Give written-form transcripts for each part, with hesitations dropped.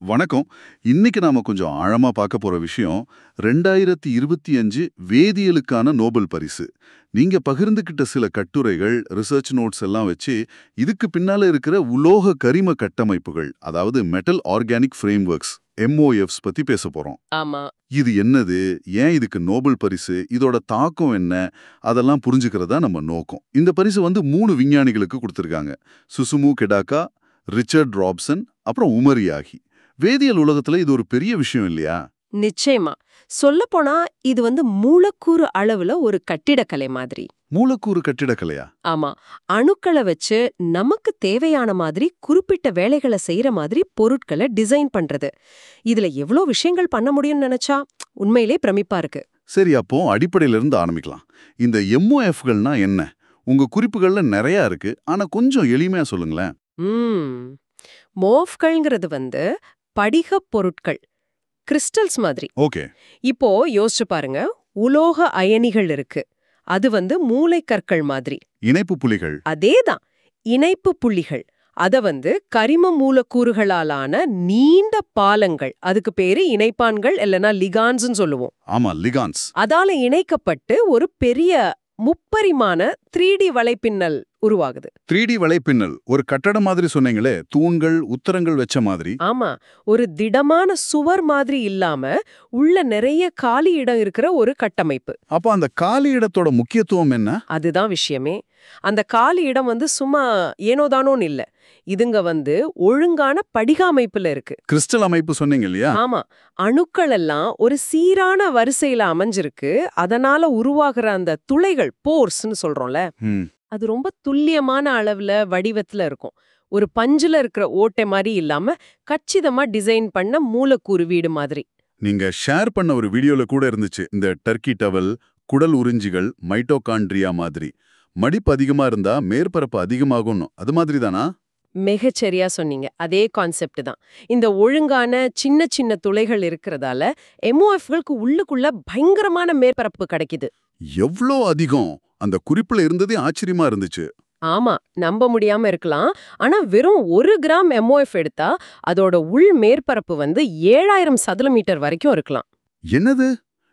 வணக்கம். இன்னைக்கு நாம கொஞ்சம் ஆழமா பார்க்க போற விஷயம் 2025 வேதியியலுக்கான நோபல் பரிசு. நீங்க பகிர்ந்துகிட்ட சில கட்டுரைகள், ரிசர்ச் நோட்ஸ் எல்லாம் வச்சு இதுக்கு பின்னால இருக்கிற உலோக கரிம கட்டமைப்புகள், அதாவது மெட்டல் ஆர்கானிக் ஃப்ரேம்வொர்க்ஸ் MOFs பத்தி பேச போறோம். ஆமா. இது என்னது, ஏன் இதுக்கு நோபல் பரிசு, இதோட தாக்கம் என்ன, அதெல்லாம் புரிஞ்சுக்கிறதா நம்ம நோக்கம். இந்த பரிசு 3 விஞ்ஞானிகளுக்கு கொடுத்திருக்காங்க. சுசுமு கெடாகா, ரிச்சர்ட் ராப்சன், அப்புறம் உமரியாகி. வேதியியல் உலகத்துல இது ஒரு பெரிய விஷயம் இல்லையா? நிச்சயமா. சொல்லப்போனா இது மூலக்கூறு அளவுல ஒரு கட்டிடக்கலை மாதிரி. மூலக்கூறு கட்டிடக்கலையா? ஆமா. அணுக்களை வச்சு நமக்கு தேவையான மாதிரி குறிப்பிட்ட வேலைகளை செய்யற மாதிரி பொருட்களை டிசைன் பண்றது. இதுல எவ்ளோ விஷயங்கள் பண்ண முடியும்னு நினைச்சா உண்மையிலே பிரமிப்பா இருக்கு. சரி, அப்போ அடிப்படையில இருந்து ஆரம்பிக்கலாம். இந்த MOFகள்னா என்ன? உங்க குறிப்புகள்ல நிறைய இருக்கு, ஆனா கொஞ்சம் எளிமையா சொல்லுங்களேன். மோஃப்கள்ங்கிறது படிகப் பொருட்கள், கிறிஸ்டல்ஸ் மாதிரி. ஓகே. இப்போ யோசிச்சு பாருங்க, உலோக அயனிகள் இருக்கு. அது மூளைக்கற்கள் மாதிரி. இணைப்பு புள்ளிகள். அதேதான், இணைப்பு புள்ளிகள். அத கரிம மூலக்கூறுகளாலான நீண்ட பாலங்கள், அதுக்கு பேரு இணைப்பான்கள் இல்லனா லிகான்ஸ்னு சொல்லுவோம். ஆமா, லிகான்ஸ். அதால இணைக்கப்பட்டு ஒரு பெரிய முப்பரிமாண 3D வலைப்பின்னல் உருவாகுது. 3D வலைப்பின்னல் ஒரு கட்டடம் மாதிரி சொன்னீங்களே, தூண்கள் உத்தரங்கள் வச்ச மாதிரி. ஆமா, ஒரு திடமான சுவர் மாதிரி இல்லாம உள்ள நிறைய காலி இடம் இருக்கிற ஒரு கட்டமைப்பு. அப்ப அந்த காலி இடத்தோட முக்கியத்துவம் என்ன? அதுதான் விஷயமே. அந்த காலி இடம் சும்மா ஏனோதானோன்னு இல்ல. இதுங்க ஒழுங்கான படிக அமைப்புல இருக்கு. கிறிஸ்டல் அமைப்பு சொன்னீங்க இல்லையா? ஆமா. அணுக்கள் எல்லாம் ஒரு சீரான வரிசையில அமைஞ்சிருக்கு. அதனால உருவாகிற அந்த துளைகள், போர்ஸ்னு சொல்றோம்ல, அது ரொம்ப துல்லியமான அளவுல வடிவத்துல இருக்கும். ஒரு பஞ்சுல இருக்கிற ஓட்டை மாதிரி இல்லாம கச்சிதமா டிசைன் பண்ண மூலக்கூறு வீடு மாதிரி. நீங்க ஷேர் பண்ண ஒரு வீடியோல கூட இருந்துச்சு, இந்த டர்க்கி டவல், குடல் உறிஞ்சிகள், மைட்டோகாண்ட்ரியா மாதிரி. மடிப்பு அதிகமா இருந்தா மேற்பரப்பு அதிகமாகும், அது மாதிரி தானா? மிகச்சரியா சொன்னீங்க. அதே கான்செப்ட் தான். இந்த ஒழுங்கான சின்ன சின்ன துளைகள் இருக்கிறதால MOFகளுக்கு உள்ளுக்குள்ள பயங்கரமான மேற்பரப்பு கிடைக்குது. எவ்ளோ அதிகம்! அந்த குறிப்புல இருந்ததே ஆச்சரியமா இருந்துச்சு. ஆமா, நம்ப முடியாம இருக்கலாம். ஆனா வெறும் 1 கிராம் MOF எடுத்தா அதோட உள் மேற்பரப்பு 7000 சதுர மீட்டர் வரைக்கும் இருக்கலாம். என்னது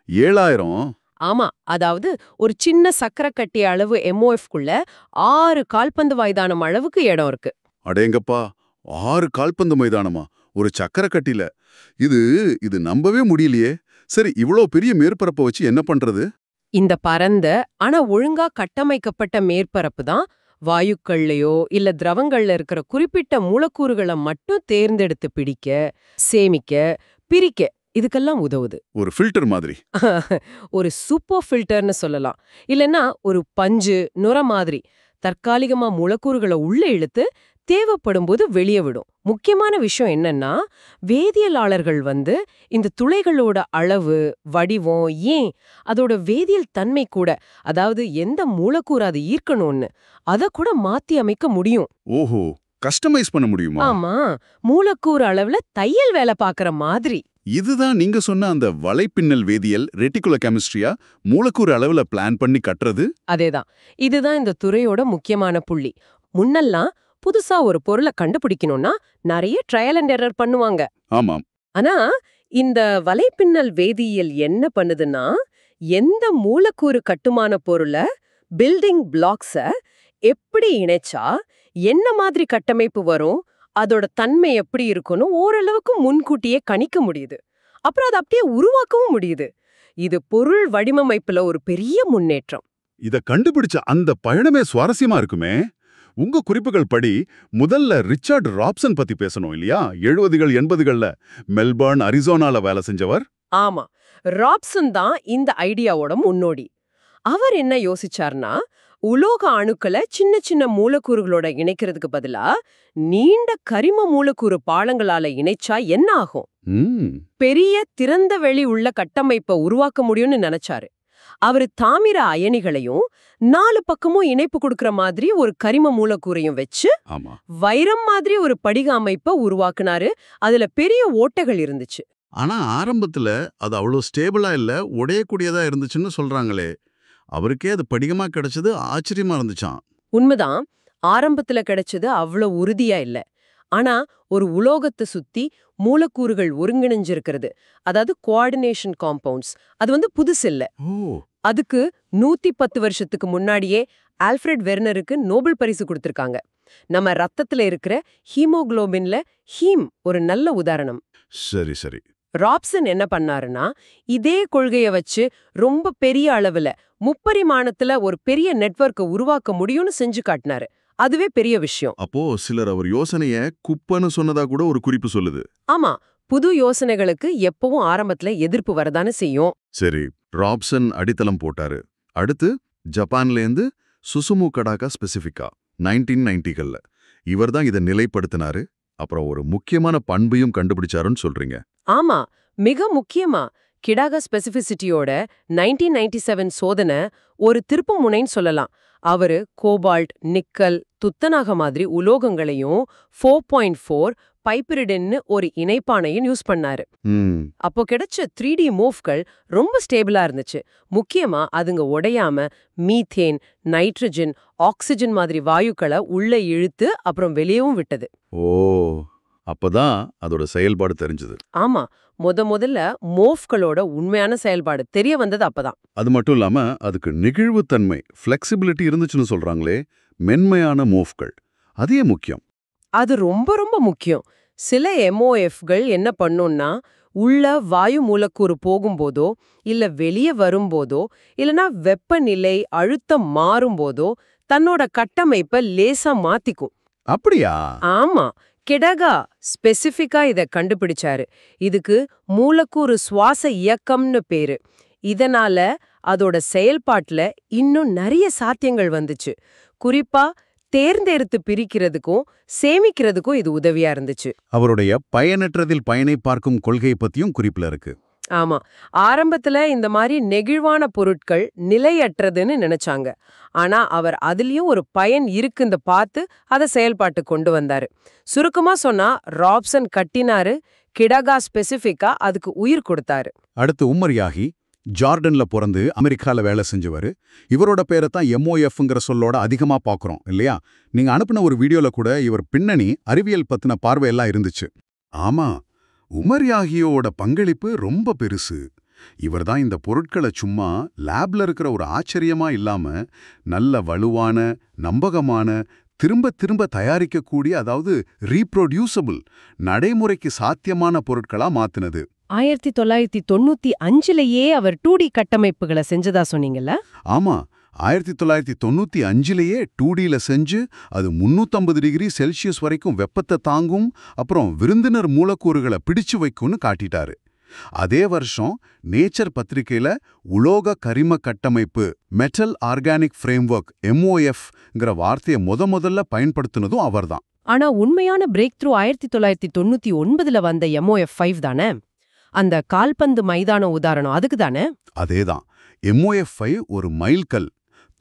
7000? ஆமா, அதாவது ஒரு சின்ன சக்கரக்கட்டி அளவு MOFக்குள்ள 6 கால்பந்து மைதானம் அளவுக்கு இடம் இருக்கு. அடேங்கப்பா, 6 கால்பந்து மைதானமா ஒரு சக்கரக்கட்டில? இது இது நம்பவே முடியலையே. சரி, இவ்ளோ பெரிய மேற்பரப்பை வச்சு என்ன பண்றது? இந்த பரந்த ஆனா ஒழுங்கா கட்டமைக்கப்பட்ட மேற்பரப்பு தான் வாயுக்கள்லயோ இல்ல திரவங்கள்ல இருக்கிற குறிப்பிட்ட மூலக்கூறுகளை மட்டும் தேர்ந்தெடுத்து பிடிக்க, சேமிக்க, பிரிக்க இதுக்கெல்லாம் உதவுது. ஒரு ஃபில்டர் மாதிரி. ஒரு சூப்பர் ஃபில்டர்னு சொல்லலாம். இல்லனா ஒரு பஞ்சு நுர மாதிரி தற்காலிகமா மூலக்கூறுகளை உள்ள இழுத்து தேவைப்படும் போது வெளியே விடும். முக்கியமான விஷயம் என்னன்னா, வேதியியலாளர்கள் இந்த துளைகளோட அளவு, வடிவம், ஏன் அதோட வேதியியல் தன்மை கூட, அதாவது எந்த மூலக்கூறு அது ஈர்க்கணும்னு அத கூட மாத்தி அமைக்க முடியும். ஓஹோ, கஸ்டமைஸ் பண்ண முடியுமா? ஆமா, மூலக்கூறு அளவுல தையல் வேலை பார்க்கற மாதிரி. இதுதான் நீங்க சொன்ன அந்த வலைப்பின்னல் வேதியியல், ரெட்டிகுலர் கெமிஸ்ட்ரியா? மூலக்கூறு அளவுல பிளான் பண்ணி கட்டுறது? அதேதான். இதுதான் இந்த துறையோட முக்கியமான புள்ளி. முன்னெல்லாம் புதுசா ஒரு பொருளை கண்டுபிடிக்கணும்னா நிறைய ட்ரையல் அண்ட் எரர் பண்ணுவாங்க. ஆமாம். ஆனா இந்த வலைப்பின்னல் வேதியியல் என்ன பண்ணுதுன்னா, எந்த மூலக்கூறு கட்டுமான பொருளை, பில்டிங் பிளாக்ஸ எப்படி இணைச்சா என்ன மாதிரி கட்டமைப்பு வரும், அதோட தன்மை எப்படி இருக்குன்னு ஓரளவுக்கு முன்கூட்டியே கணிக்க முடியுது. அப்புறம் அதை அப்படியே உருவாக்கவும் முடியுது. இது பொருள் வடிவமைப்புல ஒரு பெரிய முன்னேற்றம். இத கண்டுபிடிச்ச அந்த பயணமே சுவாரஸ்யமா இருக்குமே. உங்க குறிப்புகள் படி முதல்ல ரிச்சர்ட் ராப்சன் பத்தி பேசணும் இல்லையா? 70கள் 80கள்ல மெல்பர்ன், அரிசோனால வேலை செஞ்சவர். ஆமா, ராப்சன் தான் இந்த ஐடியாவோட முன்னோடி. அவர் என்ன யோசிச்சார்னா, உலோக அணுக்களை சின்ன சின்ன மூலக்கூறுகளோட இணைக்கிறதுக்கு பதிலா நீண்ட கரிம மூலக்கூறு பாலங்களால இணைச்சா என்ன ஆகும், பெரிய திறந்த வெளி உள்ள கட்டமைப்பை உருவாக்க முடியும்னு நினைச்சாரு. அவரு தாமிர அயனிகளையும் 4 பக்கமும் இணைப்பு கொடுக்கற மாதிரி ஒரு கரிம மூலக்கூறையும் வச்சு வைரம் மாதிரி ஒரு படிக அமைப்பை உருவாக்குனாரு. அதுல பெரிய ஓட்டைகள் இருந்துச்சு. ஆனா ஆரம்பத்துல அது அவ்வளவு ஸ்டேபிளா இல்ல, உடையக்கூடியதா இருந்துச்சுன்னு சொல்றாங்களே. அவருக்கே அது படிகமா கிடைச்சது ஆச்சரியமா இருந்துச்சாம். உண்மைதான், ஆரம்பத்துல கிடைச்சது அவ்வளவு உறுதியா இல்ல. ஆனா ஒரு உலோகத்தை சுத்தி மூலக்கூறுகள் ஒருங்கிணைஞ்சிருக்கிறது, அதாவது கோஆர்டினேஷன் காம்பவுண்ட்ஸ், அது புதுசில்ல. ஓ, அதுக்கு 110 வருஷத்துக்கு முன்னாடியே ஆல்ஃபிரட் வெர்னருக்கு நோபல் பரிசு கொடுத்திருக்காங்க. நம்ம ரத்தத்துல இருக்கிற ஹீமோகுளோபின்ல ஹீம் ஒரு நல்ல உதாரணம். சரி சரி. ராப்சன் என்ன பண்ணாருன்னா, இதே கொள்கைய வச்சு ரொம்ப பெரிய அளவுல முப்பரிமாணத்துல ஒரு பெரிய நெட்வொர்க்கை உருவாக்க முடியும்னு செஞ்சு காட்டினாரு. அதுவே பெரிய விஷயம். அப்போ சிலர் அவர் யோசனைய குப்பன்னு சொன்னதா கூட ஒரு குறிப்பு சொல்லுது. ஆமா, புது யோசனைகளுக்கு எப்பவும் ஆரம்பத்துல எதிர்ப்பு வரதானே செய்யும். சரி, ராப்சன் அடித்தளம் போட்டாரு. அடுத்து ஜப்பான்லேருந்து சுசுமு கடாகா ஸ்பெசிஃபிக்கா 1990கள்ல இவர்தான் இதை நிலைப்படுத்தினாரு. அப்புறம் ஒரு முக்கியமான பண்பையும் கண்டுபிடிச்சாருன்னு சொல்றீங்க. ஆமா, மிக முக்கியமா கிடாகா ஸ்பெசிபிசிட்டியோட 1997 சோதனை ஒரு திருப்பு முனைன்னு சொல்லலாம். அவரு கோபால்ட், நிக்கல், துத்தநாக மாதிரி உலோகங்களையும் 4.4 பைப்பிரிடின்னு ஒரு இணைப்பானையும் யூஸ் பண்ணாரு. அப்போ கிடைச்ச 3D மூவ்கள் ரொம்ப ஸ்டேபிளா இருந்துச்சு. முக்கியமா அதுங்க உடையாம மீத்தேன், நைட்ரஜன், ஆக்சிஜன் மாதிரி வாயுக்களை உள்ள இழுத்து அப்புறம் வெளியவும் விட்டது. ஓ, அப்பதான் அதோட செயல்பாடு தெரிஞ்சது. ஆமா, முதல்ல மோஃப்களோட உண்மையான செயல்பாடு தெரிய வந்தது அப்பதான். அது மட்டும் இல்லாம அதுக்கு நெகிழ்வுத்தன்மை, ஃப்ளெக்சிபிலிட்டி இருந்துச்சுன்னு சொல்றாங்களே, மென்மையான மோஃப்கள், அதே முக்கியம். அது ரொம்ப ரொம்ப முக்கியம். சில எம்ஓஎஃப்கள் என்ன பண்ணும்னா, உள்ள வாயு மூலக்கூறு போகும்போதோ இல்ல வெளியே வரும்போதோ இல்லனா வெப்பநிலை அழுத்தம் மாறும்போதோ தன்னோட கட்டமைப்பை லேசா மாத்திக்கும். அப்படியா? ஆமா, கிடகா ஸ்பெசிஃபிக்கா இத கண்டுபிடிச்சாரு. இதுக்கு மூலக்கூறு சுவாச இயக்கம்னு பேரு. இதனால அதோட செயல்பாட்டுல இன்னும் நிறைய சாத்தியங்கள் வந்துச்சு. குறிப்பா தேர்ந்தெடுத்து பிரிக்கிறதுக்கும் சேமிக்கிறதுக்கும் இது உதவியா இருந்துச்சு. அவருடைய பயனற்றதில் பயனை பார்க்கும் கொள்கை பத்தியும் குறிப்புல இருக்கு. ஆமா, ஆரம்பத்துல இந்த மாதிரி நெகிழ்வான பொருட்கள் நிலையற்றதுன்னு நினைச்சாங்க. ஆனா அவர் அதுலயும் ஒரு பயன் இருக்குன்னு பார்த்து அதை செயல்பாட்டு கொண்டு வந்தாரு. சுருக்கமா சொன்னா, ராப்சன் கட்டினாரு, கிடகா ஸ்பெசிஃபிக்கா அதுக்கு உயிர் கொடுத்தாரு. அடுத்து உம்மர் யாகி ஜார்டன்ல பிறந்து அமெரிக்கால வேலை செஞ்சவர். இவரோட பேரை தான் எம்ஓஎஃப்ங்கிற சொல்லோட அதிகமா பார்க்குறோம் இல்லையா? நீங்க அனுப்பின ஒரு வீடியோல கூட இவர் பின்னணி அறிவியல் பத்தின பார்வையெல்லாம் இருந்துச்சு. ஆமா, உமர் யாகியோட பங்களிப்பு ரொம்ப பெருசு. இவர்தான் இந்த பொருட்களை சும்மா லேப்ல இருக்கிற ஒரு ஆச்சரியமா இல்லாம நல்ல வலுவான, நம்பகமான, திரும்ப திரும்ப தயாரிக்கக்கூடிய, அதாவது ரீப்ரொடியூசபிள், நடைமுறைக்கு சாத்தியமான பொருட்களா மாத்தினது. 1995லயே அவர் 2D கட்டமைப்புகளை செஞ்சதா சொன்னீங்கல்ல? ஆமா, 1995லயே 2Dல செஞ்சு அது 350 டிகிரி செல்சியஸ் வரைக்கும் வெப்பத்தை தாங்கும், அப்புறம் விருந்தினர் மூலக்கூறுகளை பிடிச்சு வைக்கும்னு காட்டிட்டாரு. அதே வருஷம் நேச்சர் பத்திரிகையில உலோக கரிம கட்டமைப்பு, மெட்டல் ஆர்கானிக் ஃப்ரேம்வொர்க், MOFங்கிற வார்த்தையை முதல்ல பயன்படுத்தினதும் அவர்தான். ஆனா உண்மையான பிரேக் த்ரூ 1999ல வந்த MOF5 தானே? அந்த கால்பந்து மைதான உதாரணம் அதுக்கு தானே? அதேதான். MOF5 ஒரு மைல்கல்.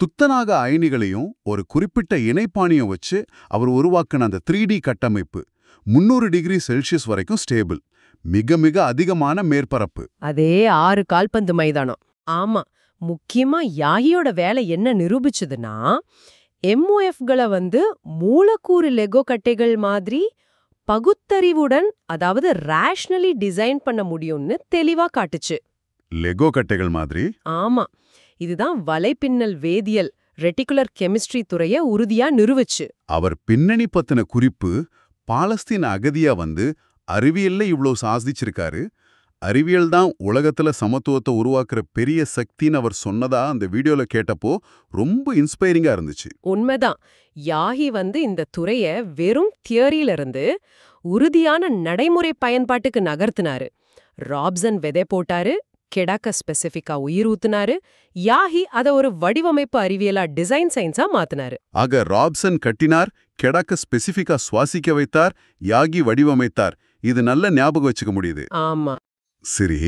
துத்தநாக அயனிகளையும் ஒரு குறிப்பிட்ட இணைப்பானியும் வச்சு அவர் உருவாக்கின அந்த 3D கட்டமைப்பு 300 டிகிரி செல்சியஸ் வரைக்கும் ஸ்டேபிள், மிக மிக அதிகமான மேற்பரப்பு. அதே 6 கால்பந்து மைதானம். ஆமா, முக்கியமா யாகியோட வேலை என்ன நிரூபிச்சதுன்னா, MOFகளை மூலக்கூறு லெகோ கட்டைகள் மாதிரி பகுத்தறிவுடன், அதாவது ரேஷனலி டிசைன் பண்ண முடியும்னு தெளிவா காட்டுச்சு. லெகோ கட்டைகள் மாதிரி? ஆமா, இதுதான் வலைப்பின்னல் வேதியியல், ரெட்டிகுலர் கெமிஸ்ட்ரி துறைய உறுதியா நிறுவுச்சு. அவர் பின்னணி பத்தின குறிப்பு, பாலஸ்தீன அகதியா அறிவியல்ல இவ்ளோ சாதிச்சிருக்காரு, அறிவியல் தான் உலகத்துல சமத்துவத்தை உருவாக்குற பெரிய சக்தின்னு அவர் சொன்னதா அந்த வீடியோல கேட்டப்போ ரொம்ப இன்ஸ்பைரிங்கா இருந்துச்சு. உண்மைதான். யாகி இந்த துறைய வெறும் தியரியில இருந்து உறுதியான நடைமுறை பயன்பாட்டுக்கு நகர்த்தினாரு. ராப்சன் விதை போட்டாரு, கிடாக்க ஸ்பெசிஃபிக்கா உயிர் ஊத்துனாரு, யாகி அத ஒரு வடிவமைப்பு அறிவியலா, டிசைன் சயின்ஸா மாத்தினாரு. ஆக ராப்சன் கட்டினார், கிடாக்க ஸ்பெசிஃபிக்கா சுவாசிக்க வைத்தார், யாகி வடிவமைத்தார். இது நல்ல ஞாபகம் வச்சுக்க முடியுது. ஆமா. சரி,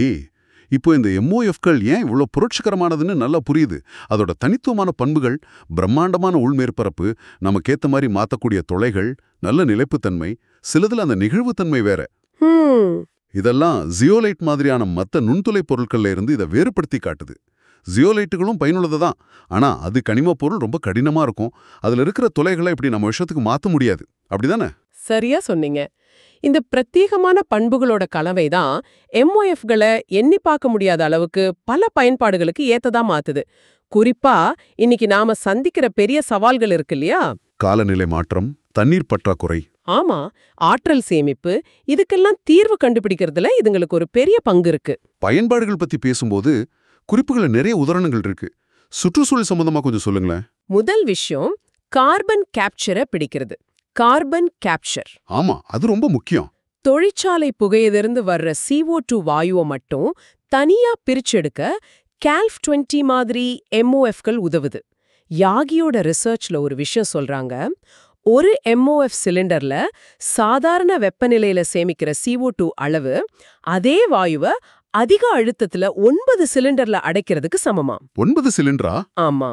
இப்போ இந்த MOFகள் ஏன் இவ்வளோ புரட்சிகரமானதுன்னு நல்லா புரியுது. அதோட தனித்துவமான பண்புகள், பிரம்மாண்டமான உள்மேற்பரப்பு, நமக்கேத்த மாதிரி மாத்தக்கூடிய துளைகள், நல்ல நிலைப்புத்தன்மை, சிலதுல அந்த நெகிழ்வுத்தன்மை வேற. இதெல்லாம் ஜியோலைட் மாதிரியான மற்ற நுண்துளை பொருட்கள்ல இருந்து இதை வேறுபடுத்தி காட்டுது. ஜியோலைட்டுகளும் பயனுள்ளது தான், ஆனா அது கனிம பொருள், ரொம்ப கடினமா இருக்கும். அதுல இருக்கிற துளைகளை இப்படி நம்ம விஷயத்துக்கு மாத்த முடியாது, அப்படிதானே? சரியா சொன்னீங்க. இந்த பிரத்யேகமான பண்புகளோட கலவை தான் எம்ஓஎஃப்களை எண்ணி பார்க்க முடியாத அளவுக்கு பல பயன்பாடுகளுக்கு ஏத்ததா மாத்துது. குறிப்பா இன்னைக்கு நாம சந்திக்கிற பெரிய சவால்கள் இருக்கு இல்லையா? காலநிலை மாற்றம், தண்ணீர் பற்றாக்குறை. ஆமா, ஆற்றல் சேமிப்பு, இதுக்கெல்லாம் தீர்வு கண்டுபிடிக்கிறதுல இதுங்களுக்கு ஒரு பெரிய பங்கு இருக்கு. பயன்பாடுகள் பத்தி பேசும்போது குறிப்புகள நிறைய உதாரணங்கள் இருக்கு. சுற்றுச்சூழல் சம்பந்தமா கொஞ்சம் சொல்லுங்களேன். முதல் விஷயம் கார்பன் கேப்சரை பிடிக்கிறது. Carbon capture. ஆமா, அது ரொம்ப முக்கியம். தொழிற்சாலை புகையிலிருந்து வர்ற CO2 வாயுவை மட்டும் தனியா பிரிச்செடுக்க CALF 20 மாதிரி MOFகள் உதவுது. யாகியோட ரிசர்ச்ல ஒரு விஷயம் சொல்றாங்க. ஒரு MOF சிலிண்டர்ல சாதாரண வெப்பநிலையில சேமிக்கிற CO2 அளவு அதே வாயுவை அதிக அழுத்தத்துல 9 சிலிண்டர்ல அடைக்கிறதுக்கு சமமா. 9 சிலிண்டரா? ஆமா,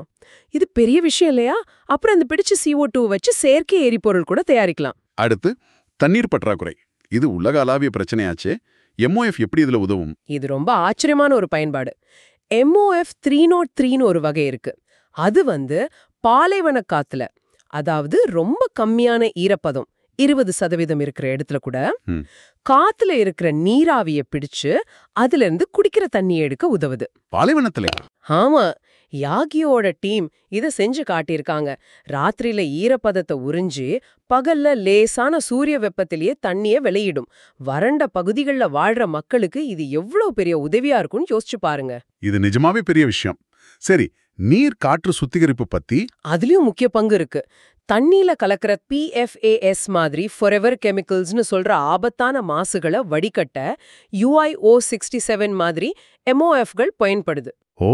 இது பெரிய விஷயம் இல்லையா? அப்புறம் அந்த பிடிச்ச CO2 வச்சு செயற்கை எரிபொருள் கூட தயாரிக்கலாம். அடுத்து தண்ணீர் பற்றாக்குறை. இது உலக அளவிய பிரச்சனையாச்சே. MOF எப்படி இதுல உதவும்? இது ரொம்ப ஆச்சரியமான ஒரு பயன்பாடு. MOF 303ன்னு ஒரு வகை இருக்கு. அது பாலைவன காத்துல, அதாவது ரொம்ப கம்மியான ஈரப்பதம் 20% இருக்கிற இடத்துல கூட காத்துல இருக்கிற நீராவிய பிடிச்சு அதுல இருந்து குடிக்கிற தண்ணியை எடுக்க உதவுது. பாலைவனத்திலே? ஆமா, யாகியோட டீம் இத செஞ்சு காட்டியிருக்காங்க. ராத்திரியில ஈரப்பதத்தை உறிஞ்சி பகல்ல லேசான சூரிய வெப்பத்திலேயே தண்ணிய வெளியிடும். வறண்ட பகுதிகள்ல வாழ்ற மக்களுக்கு இது எவ்வளவு பெரிய உதவியா இருக்கும்னு யோசிச்சு பாருங்க. இது நிஜமாவே பெரிய விஷயம். சரி, நீர் காற்று சுத்திகரிப்பு பத்தி? அதுலயும் முக்கிய பங்கு இருக்கு. தண்ணியில கலக்கிற PFAS மாதிரி forever chemicalsனு சொல்ற ஆபத்தான மாசுகளை வடிகட்ட UIO 67 மாதிரி MOFகள் பயன்படுது. ஓ.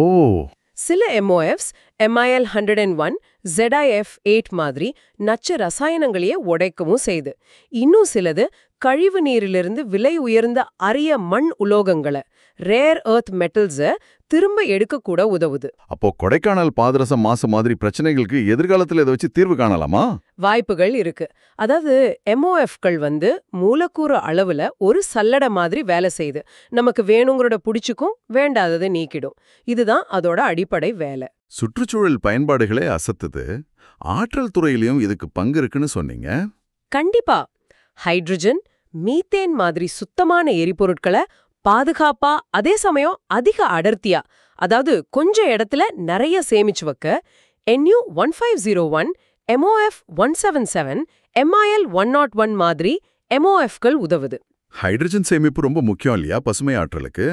சில MOFs MIL 101, ZIF 8 மாதிரி நச்சு ரசாயனங்களையே உடைக்கவும் செய்து. இன்னும் சிலது கழிவு நீரிலிருந்து விலை உயர்ந்த அரிய மண் உலோகங்களை, ரேர் எர்த் மெட்டல்ஸை திரும்ப எடுக்கக்கூட உதவுது. அப்போ கொடைக்கானல் பாதரச மாசு மாதிரி பிரச்சனைகளுக்கு எதிர்காலத்துல இதை வச்சு தீர்வு காணலாமா? வாய்ப்புகள் இருக்கு. அதாவது MOFகள் மூலக்கூறு அளவுல ஒரு சல்லடை மாதிரி வேலை செய்யுது. நமக்கு வேணுங்கிறத புடிச்சுக்கும், வேண்டாததை நீக்கிடும். இதுதான் அதோட அடிப்படை வேலை. சுற்றுச்சூழல் பயன்பாடுகளே அசத்துது. ஆற்றல் துறையிலையும் இதுக்கு பங்கு இருக்குன்னு சொன்னீங்க. கண்டிப்பா. ஹைட்ரஜன், மீத்தேன் மாதிரி சுத்தமான எரிபொருட்களை பாதுகாப்பா, அதே சமயம் அதிக அடர்த்தியா, அதாவது கொஞ்சம் இடத்துல நிறைய சேமிச்சு வைக்க NU 1501, MOF 177, MIL 101 மாதிரி MOFகள் உதவுது. ஹைட்ரஜன் சேமிப்பு ரொம்ப முக்கியம் இல்லையா பசுமை ஆற்றலுக்கு?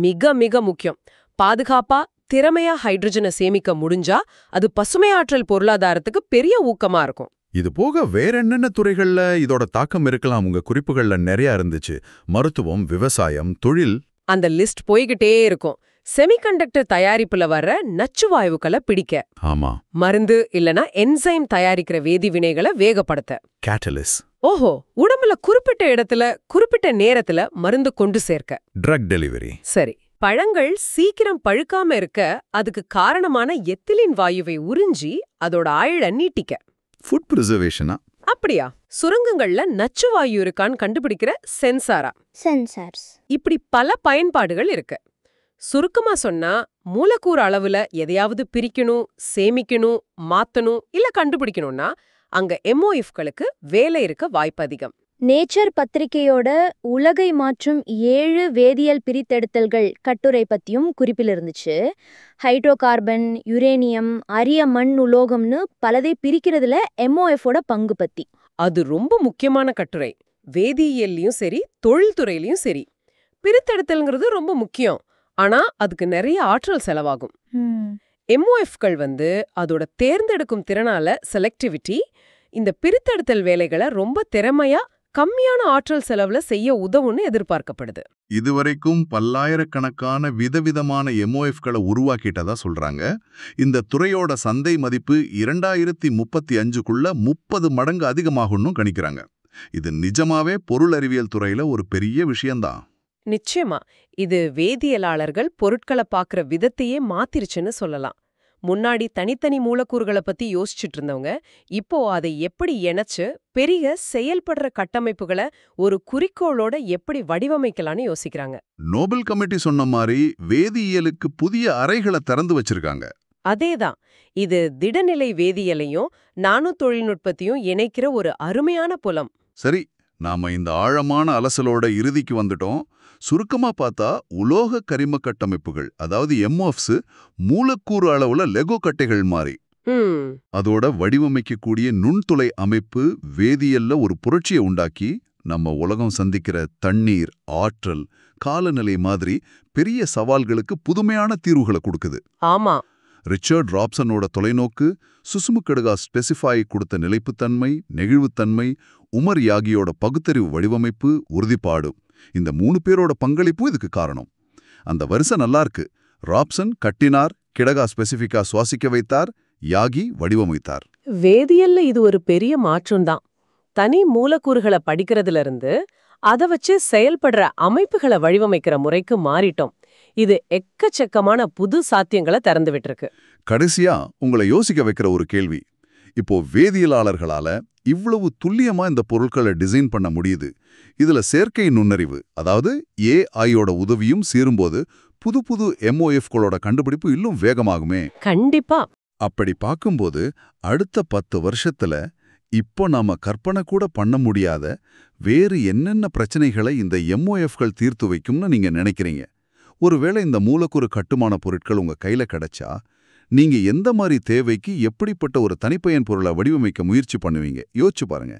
மிக மிக முக்கியம். பாதுகாப்பா திறமையா ஹைட்ரஜனை சேமிக்க முடிஞ்சா அது பசுமை ஆற்றல் பொருளாதாரத்துக்கு பெரிய ஊக்கமா இருக்கும். இது போக வேற என்னென்ன துறைகள்ல இதோட தாக்கம் இருக்கலாம்? உங்க குறிப்புகள்ல நிறைய இருந்துச்சு. மருத்துவம், விவசாயம், தொழில், அந்த லிஸ்ட் போய்கிட்டே இருக்கும். செமிகண்டக்டர் தயாரிப்புல வர்ற நச்சு வாயுக்களை பிடிக்க, ஆமா, மருந்து இல்லனா என்சைம் தயாரிக்கிற வேதிவினைகளை வேகப்படுத்த, கேட்டலிஸ், ஓஹோ, உடம்புல குறிப்பிட்ட இடத்துல குறிப்பிட்ட நேரத்துல மருந்து கொண்டு சேர்க்க, ட்ரக் டெலிவரி. சரி, பழங்கள் சீக்கிரம் பழுக்காம இருக்க அதுக்கு காரணமான எத்திலின் வாயுவை உறிஞ்சி அதோட ஆயுள நீட்டிக்க, ஃபுட் பிரிசர்வேஷனா? அப்படியா? சுரங்கங்கள்ல நச்சு வாயு இருக்கான்னு கண்டுபிடிக்கிற சென்சாரா? சென்சார்ஸ். இப்படி பல பயன்பாடுகள் இருக்கு. சுருக்கமா சொன்னா, மூலக்கூறு அளவுல எதையாவது பிரிக்கணும், சேமிக்கணும், மாத்தணும் இல்ல கண்டுபிடிக்கணும்னா அங்க MOFகளுக்கு வேலை இருக்க வாய்ப்பு அதிகம். நேச்சர் பத்திரிகையோட உலகை மாற்றும் 7 வேதியியல் பிரித்தெடுத்தல்கள் கட்டுரை பத்தியும் குறிப்பில் இருந்துச்சு. ஹைட்ரோ கார்பன், யுரேனியம், அரிய மண் உலோகம்னு பலதை பிரிக்கிறதுல MOFோட பங்கு பத்தி. அது ரொம்ப முக்கியமான கட்டுரை. வேதியியல்லையும் சரி, தொழில்துறையிலையும் சரி, பிரித்தெடுத்தல்ங்கிறது ரொம்ப முக்கியம். ஆனா அதுக்கு நிறைய ஆற்றல் செலவாகும். MOFகள் அதோட தேர்ந்தெடுக்கும் திறனால, செலக்டிவிட்டி, இந்த பிரித்தெடுத்தல் வேலைகளை ரொம்ப திறமையா கம்மியான ஆற்றல் செலவுல செய்ய உதவுன்னு எதிர்பார்க்கப்படுது. இதுவரைக்கும் பல்லாயிரக்கணக்கான விதவிதமான MOFகளை உருவாக்கிட்டதா சொல்றாங்க. இந்த துறையோட சந்தை மதிப்பு 2035க்குள்ள 30 மடங்கு அதிகமாகும்னு கணிக்கிறாங்க. இது நிஜமாவே பொருள் அறிவியல் துறையில ஒரு பெரிய விஷயம்தான். நிச்சயமா, இது வேதியியலாளர்கள் பொருட்களை பார்க்குற விதத்தையே மாத்திருச்சுன்னு சொல்லலாம். முன்னாடி தனித்தனி மூலக்கூறுகளை பத்தி யோசிச்சுட்டு இருந்தவங்க இப்போ அதை எப்படி இணைச்சு பெரிய செயல்படுற கட்டமைப்புகளை ஒரு குறிக்கோளோட எப்படி வடிவமைக்கலான்னு யோசிக்கிறாங்க. நோபல் கமிட்டி சொன்ன மாதிரி வேதியியலுக்கு புதிய அறைகளை திறந்து வச்சிருக்காங்க. அதேதான், இது திடநிலை வேதியியலையும் நானோ தொழில்நுட்பத்தையும் இணைக்கிற ஒரு அருமையான புலம். சரி, நாம இந்த ஆழமான அலசலோட இறுதிக்கு வந்துட்டோம். சுருக்கமா பார்த்தா உலோக கரிம கட்டமைப்புகள், அதாவது எம்ஓஎஃப்ஸ், மூலக்கூறு அளவுல லெகோ கட்டைகள் மாறி அதோட வடிவமைக்கக்கூடிய நுண்துளை அமைப்பு வேதியியல்ல ஒரு புரட்சியை உண்டாக்கி நம்ம உலகம் சந்திக்கிற தண்ணீர், ஆற்றல், காலநிலை மாதிரி பெரிய சவால்களுக்கு புதுமையான தீர்வுகளை கொடுக்குது. ஆமா. ரிச்சர்ட் ராப்சனோட தொலைநோக்கு, சுசுமு கடுகா ஸ்பெசிஃபை கொடுத்த நிலைப்புத்தன்மை, நெகிழ்வுத்தன்மை, உமர் யாகியோட பகுத்தறிவு வடிவமைப்பு, உறுதிப்பாடு, இந்த 3 பேரோட பங்களிப்பும் இதுக்கு காரணம். அந்த வரிசை நல்லா இருக்கு. ராப்சன் கட்டினார், கிடகா ஸ்பெசிஃபிக்கா சுவாசிக்க வைத்தார், யாகி வடிவமைத்தார். வேதியியல்ல இது ஒரு பெரிய மாற்றம்தான். தனி மூலக்கூறுகளை படிக்கிறதுல இருந்து அதை வச்சு செயல்படுற அமைப்புகளை வடிவமைக்கிற முறைக்கு மாறிட்டோம். இது எக்கச்சக்கமான புது சாத்தியங்களை திறந்து விட்டுருக்கு. கடைசியா உங்களை யோசிக்க வைக்கிற ஒரு கேள்வி. இப்போ வேதியியலாளர்களால இவ்வளவு துல்லியமா இந்த பொருட்களை டிசைன் பண்ண முடியுது. இதுல செயற்கை நுண்ணறிவு, அதாவது ஏஐயோட உதவியும் சேரும்போது புது புது எம்ஓஎஃப்களோட கண்டுபிடிப்பு இன்னும் வேகமாகுமே. கண்டிப்பா. அப்படி பார்க்கும்போது அடுத்த 10 வருஷத்துல இப்போ நாம கற்பனை கூட பண்ண முடியாத வேறு என்னென்ன பிரச்சனைகளை இந்த எம்ஓஎஃப்கள் தீர்த்து வைக்கும்னு நீங்க நினைக்கிறீங்க? ஒருவேளை இந்த மூலக்கூறு கட்டுமான பொருட்கள் உங்க கையில கிடைச்சா, நீங்க எந்த மாதிரி தேவைக்கு எப்படிப்பட்ட ஒரு தனிப்பயன் பொருளை வடிவமைக்க முயற்சி பண்ணுவீங்க? யோசிச்சு பாருங்க.